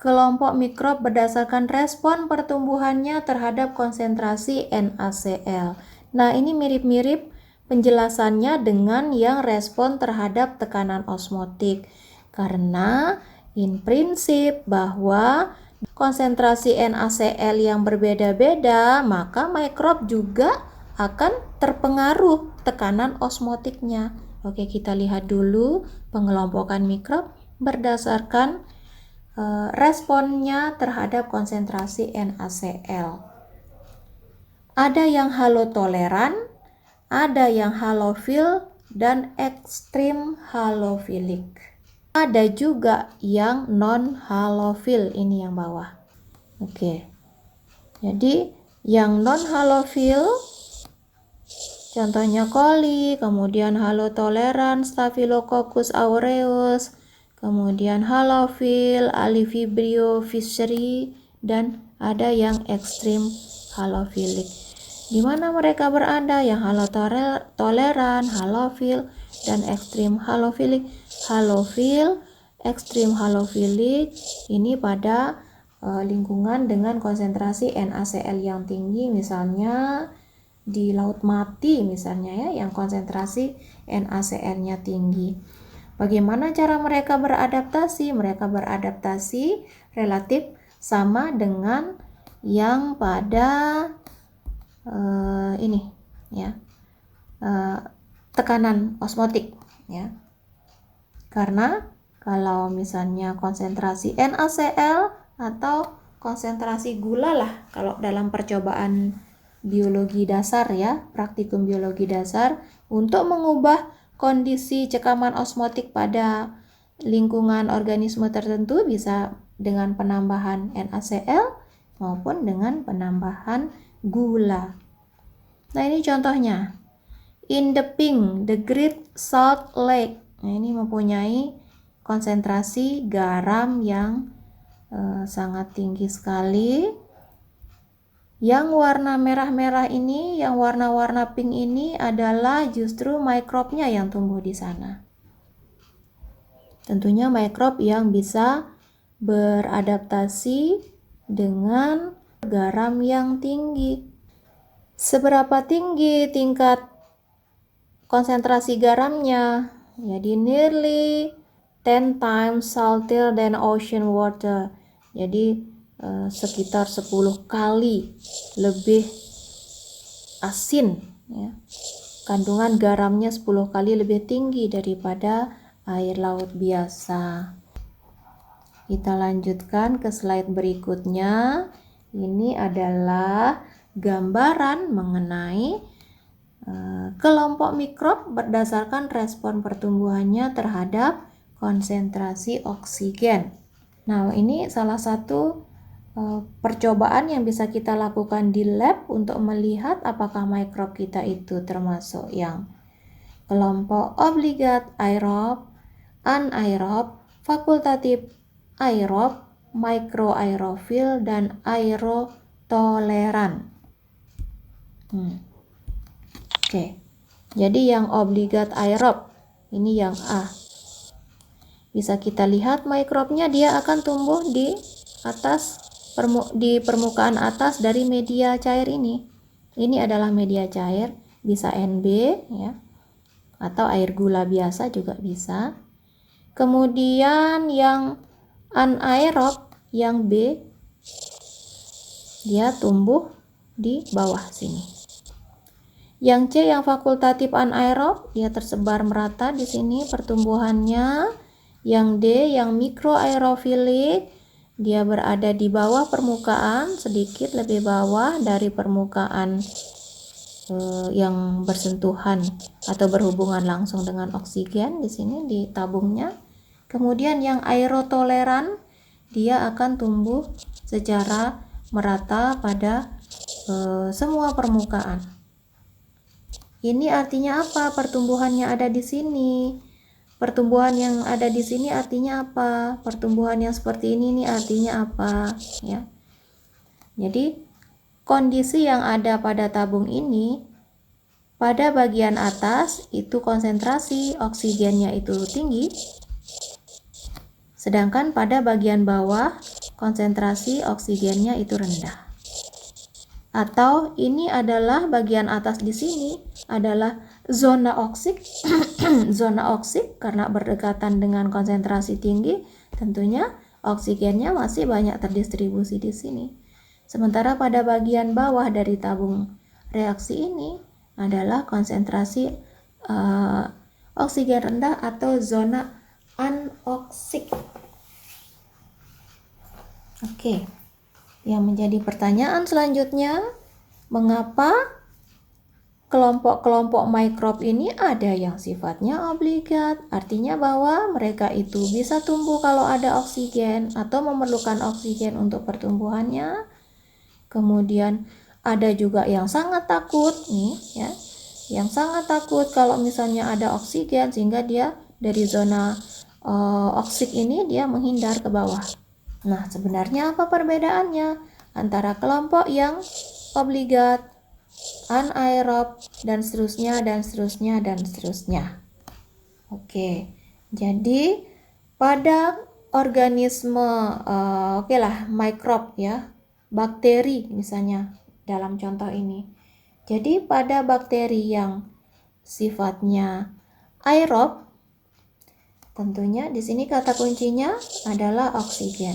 kelompok mikrob berdasarkan respon pertumbuhannya terhadap konsentrasi NaCl. Nah, ini mirip-mirip penjelasannya dengan yang respon terhadap tekanan osmotik. Karena in prinsip bahwa konsentrasi NaCl yang berbeda-beda, maka mikrob juga akan terpengaruh tekanan osmotiknya. Oke, kita lihat dulu pengelompokan mikrob berdasarkan responnya terhadap konsentrasi NaCl. Ada yang halotoleran, ada yang halofil, dan ekstrim halofilik. Ada juga yang non-halofil, ini yang bawah. Oke. Jadi yang non-halofil contohnya coli, kemudian halotoleran, Staphylococcus aureus, kemudian halofil, Alivibrio fischeri, dan ada yang ekstrim halofilik. Di mana mereka berada? Yang halotoleran, halofil, dan ekstrim halofilik. Halofil, ekstrim halofilik ini pada lingkungan dengan konsentrasi NaCl yang tinggi, misalnya di laut mati misalnya ya, yang konsentrasi NaCl-nya tinggi. Bagaimana cara mereka beradaptasi? Mereka beradaptasi relatif sama dengan yang pada ini ya, tekanan osmotik ya. Karena kalau misalnya konsentrasi NaCl atau konsentrasi gula lah kalau dalam percobaan biologi dasar ya, praktikum biologi dasar, untuk mengubah kondisi cekaman osmotik pada lingkungan organisme tertentu bisa dengan penambahan NaCl maupun dengan penambahan gula. Nah, ini contohnya. In the pink, the Great Salt Lake. Nah, ini mempunyai konsentrasi garam yang sangat tinggi sekali. Yang warna merah-merah ini, yang warna-warna pink ini adalah justru mikrobnya yang tumbuh di sana. Tentunya mikrob yang bisa beradaptasi dengan garam yang tinggi. Seberapa tinggi tingkat konsentrasi garamnya? Jadi nearly 10 times saltier than ocean water. Jadi sekitar 10 kali lebih asin ya. Kandungan garamnya 10 kali lebih tinggi daripada air laut biasa. Kita lanjutkan ke slide berikutnya. Ini adalah gambaran mengenai kelompok mikrob berdasarkan respon pertumbuhannya terhadap konsentrasi oksigen. Nah, ini salah satu percobaan yang bisa kita lakukan di lab untuk melihat apakah mikrob kita itu termasuk yang kelompok obligat aerob, anaerob, fakultatif aerob, mikroaerofil, dan aerotoleran. Oke, jadi yang obligat aerob ini yang A. Bisa kita lihat mikrobnya dia akan tumbuh di atas di permukaan atas dari media cair ini. Ini adalah media cair, bisa NB ya, atau air gula biasa juga bisa. Kemudian yang anaerob, yang B, dia tumbuh di bawah sini. Yang C, yang fakultatif anaerob, dia tersebar merata di sini pertumbuhannya. Yang D, yang mikroaerofilik, dia berada di bawah permukaan, sedikit lebih bawah dari permukaan yang bersentuhan atau berhubungan langsung dengan oksigen di sini di tabungnya. Kemudian yang aerotoleran, dia akan tumbuh secara merata pada semua permukaan. Ini artinya apa? Pertumbuhannya ada di sini. Pertumbuhan yang ada di sini artinya apa? Pertumbuhan yang seperti ini artinya apa? Ya. Jadi kondisi yang ada pada tabung ini, pada bagian atas itu konsentrasi oksigennya itu tinggi, sedangkan pada bagian bawah konsentrasi oksigennya itu rendah. Atau ini adalah bagian atas di sini adalah zona oksik. Zona oksik karena berdekatan dengan konsentrasi tinggi, tentunya oksigennya masih banyak terdistribusi di sini. Sementara pada bagian bawah dari tabung reaksi ini adalah konsentrasi oksigen rendah atau zona anoksik. Oke. Yang menjadi pertanyaan selanjutnya, mengapa kelompok-kelompok mikrob ini ada yang sifatnya obligat? Artinya bahwa mereka itu bisa tumbuh kalau ada oksigen atau memerlukan oksigen untuk pertumbuhannya. Kemudian ada juga yang sangat takut nih ya. Yang sangat takut kalau misalnya ada oksigen sehingga dia dari zona oksik ini dia menghindar ke bawah. Nah, sebenarnya apa perbedaannya antara kelompok yang obligat, anaerob, dan seterusnya, dan seterusnya, dan seterusnya. Oke, jadi pada organisme, mikrob ya, bakteri misalnya dalam contoh ini. Jadi pada bakteri yang sifatnya aerob, tentunya di sini kata kuncinya adalah oksigen.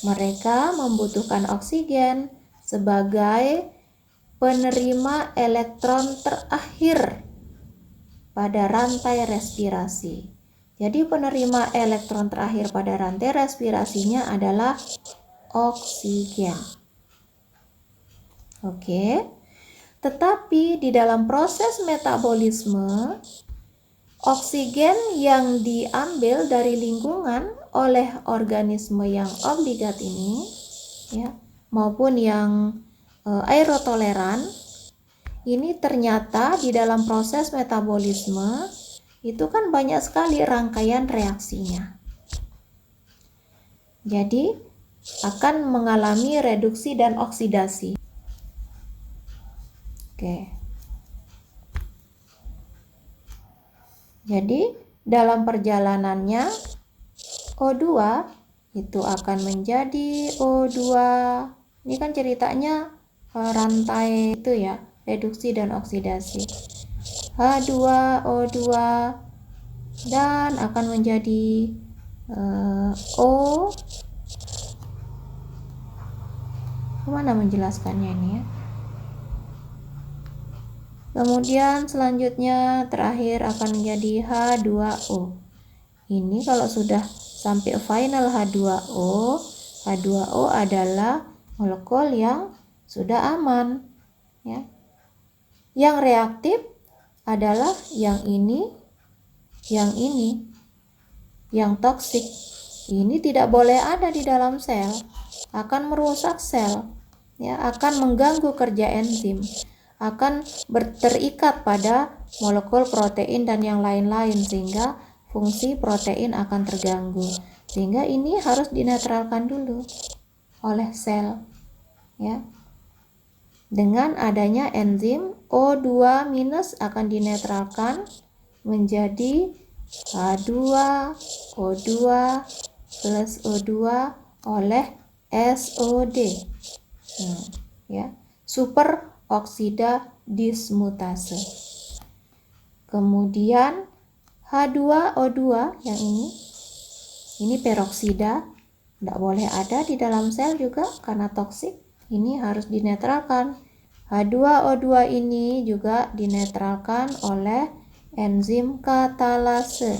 Mereka membutuhkan oksigen sebagai penerima elektron terakhir pada rantai respirasi. Jadi penerima elektron terakhir pada rantai respirasinya adalah oksigen. Oke. Tetapi di dalam proses metabolisme, oksigen yang diambil dari lingkungan oleh organisme yang obligat ini ya, maupun yang aerotoleran ini ternyata di dalam proses metabolisme itu kan banyak sekali rangkaian reaksinya. Jadi akan mengalami reduksi dan oksidasi. Oke. Jadi dalam perjalanannya O2 itu akan menjadi O2. Ini kan ceritanya rantai itu ya, reduksi dan oksidasi. H2O2 dan akan menjadi O. Kemana menjelaskannya ini ya? Kemudian selanjutnya terakhir akan menjadi H2O. Ini kalau sudah sampai final H2O, H2O adalah molekul yang sudah aman ya. Yang reaktif adalah yang ini, yang toksik. Ini tidak boleh ada di dalam sel, akan merusak sel ya, akan mengganggu kerja enzim, akan terikat pada molekul protein dan yang lain-lain sehingga fungsi protein akan terganggu. Sehingga ini harus dinetralkan dulu oleh sel ya. Dengan adanya enzim O2- akan dinetralkan menjadi H2O2 plus O2 oleh SOD. Ya, super oksida dismutase. Kemudian H2O2 yang ini peroksida, tidak boleh ada di dalam sel juga karena toksik. Ini harus dinetralkan. H2O2 ini juga dinetralkan oleh enzim katalase.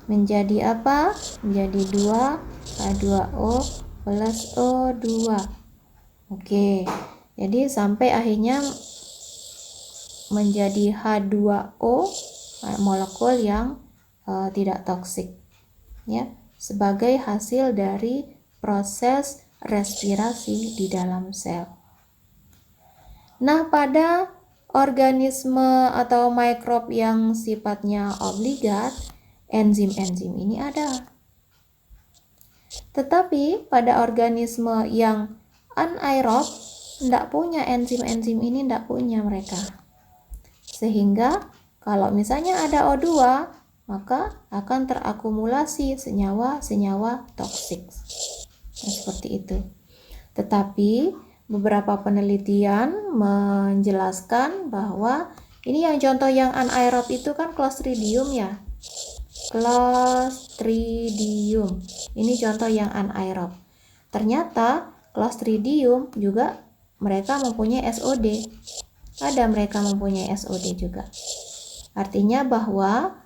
Menjadi apa? Menjadi 2H2O plus O2. Oke, jadi sampai akhirnya menjadi H2O, molekul yang tidak toksik ya, sebagai hasil dari proses respirasi di dalam sel. Nah, pada organisme atau mikrob yang sifatnya obligat, enzim-enzim ini ada. Tetapi pada organisme yang anaerob, tidak punya enzim-enzim ini, tidak punya mereka. Sehingga kalau misalnya ada O2, maka akan terakumulasi senyawa-senyawa toksik. Nah, seperti itu. Tetapi beberapa penelitian menjelaskan bahwa ini yang contoh yang anaerob itu kan Clostridium ya. Clostridium. Ini contoh yang anaerob. Ternyata Clostridium juga mereka mempunyai SOD. Ada mereka mempunyai SOD juga. Artinya bahwa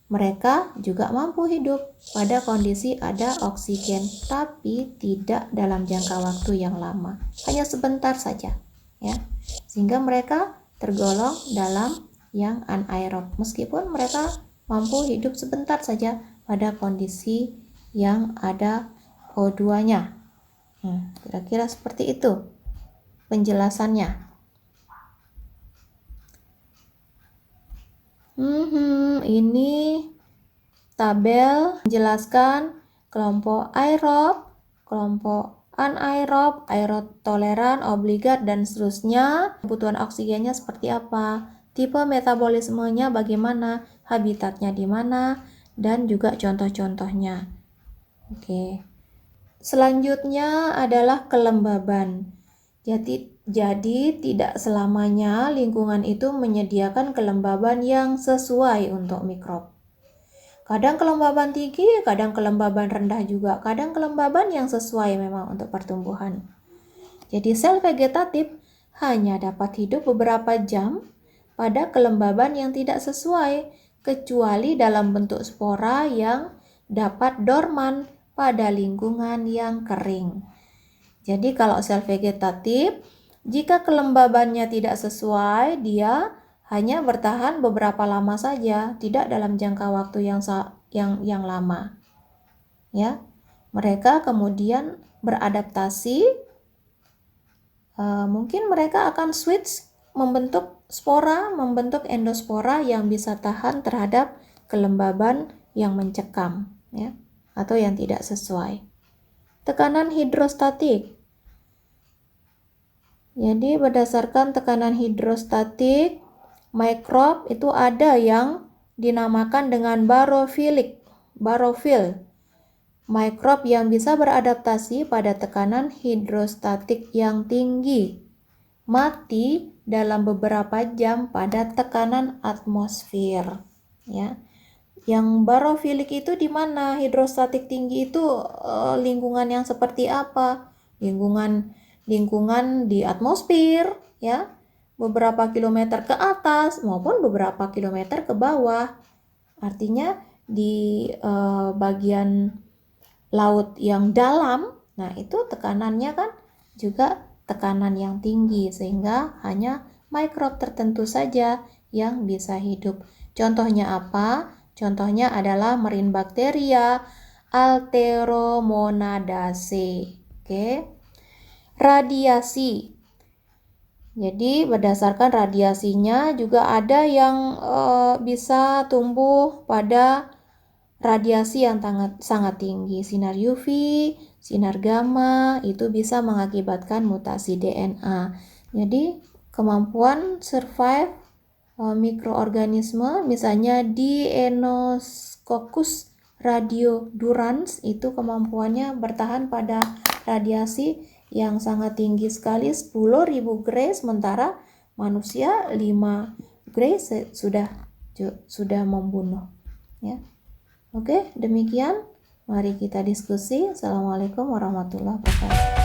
mereka juga mampu hidup pada kondisi ada oksigen, tapi tidak dalam jangka waktu yang lama. Hanya sebentar saja, ya. Sehingga mereka tergolong dalam yang anaerob, meskipun mereka mampu hidup sebentar saja pada kondisi yang ada O2-nya. Kira-kira seperti itu penjelasannya. Ini tabel menjelaskan kelompok aerob, kelompok anaerob, aerotoleran, obligat, dan seterusnya. Kebutuhan oksigennya seperti apa, tipe metabolismenya bagaimana, habitatnya di mana, dan juga contoh-contohnya. Oke. Selanjutnya adalah kelembaban. Jadi tidak selamanya lingkungan itu menyediakan kelembaban yang sesuai untuk mikrob. Kadang kelembaban tinggi, kadang kelembaban rendah juga, kadang kelembaban yang sesuai memang untuk pertumbuhan. Jadi sel vegetatif hanya dapat hidup beberapa jam pada kelembaban yang tidak sesuai, kecuali dalam bentuk spora yang dapat dorman pada lingkungan yang kering. Jadi kalau sel vegetatif, jika kelembabannya tidak sesuai, dia hanya bertahan beberapa lama saja, tidak dalam jangka waktu yang lama. Ya, mereka kemudian beradaptasi. Mungkin mereka akan switch membentuk spora, membentuk endospora yang bisa tahan terhadap kelembaban yang mencekam, ya, atau yang tidak sesuai. Tekanan hidrostatik. Jadi berdasarkan tekanan hidrostatik, mikrob itu ada yang dinamakan dengan barofil. Mikrob yang bisa beradaptasi pada tekanan hidrostatik yang tinggi, mati dalam beberapa jam pada tekanan atmosfer. Ya. Yang barofilik itu di mana? Hidrostatik tinggi itu lingkungan yang seperti apa? Lingkungan di atmosfer, ya, beberapa kilometer ke atas maupun beberapa kilometer ke bawah. Artinya di bagian laut yang dalam, nah itu tekanannya kan juga tekanan yang tinggi, sehingga hanya mikrob tertentu saja yang bisa hidup. Contohnya apa? Contohnya adalah marine bacteria Alteromonadaceae. Oke. Radiasi. Jadi berdasarkan radiasinya juga ada yang bisa tumbuh pada radiasi yang sangat tinggi. Sinar UV, sinar gamma itu bisa mengakibatkan mutasi DNA. Jadi kemampuan survive mikroorganisme, misalnya Deinococcus radiodurans, itu kemampuannya bertahan pada radiasi yang sangat tinggi sekali, 10.000 Gray, sementara manusia 5 Gray sudah membunuh, ya. Oke, demikian. Mari kita diskusi. Assalamualaikum warahmatullahi wabarakatuh.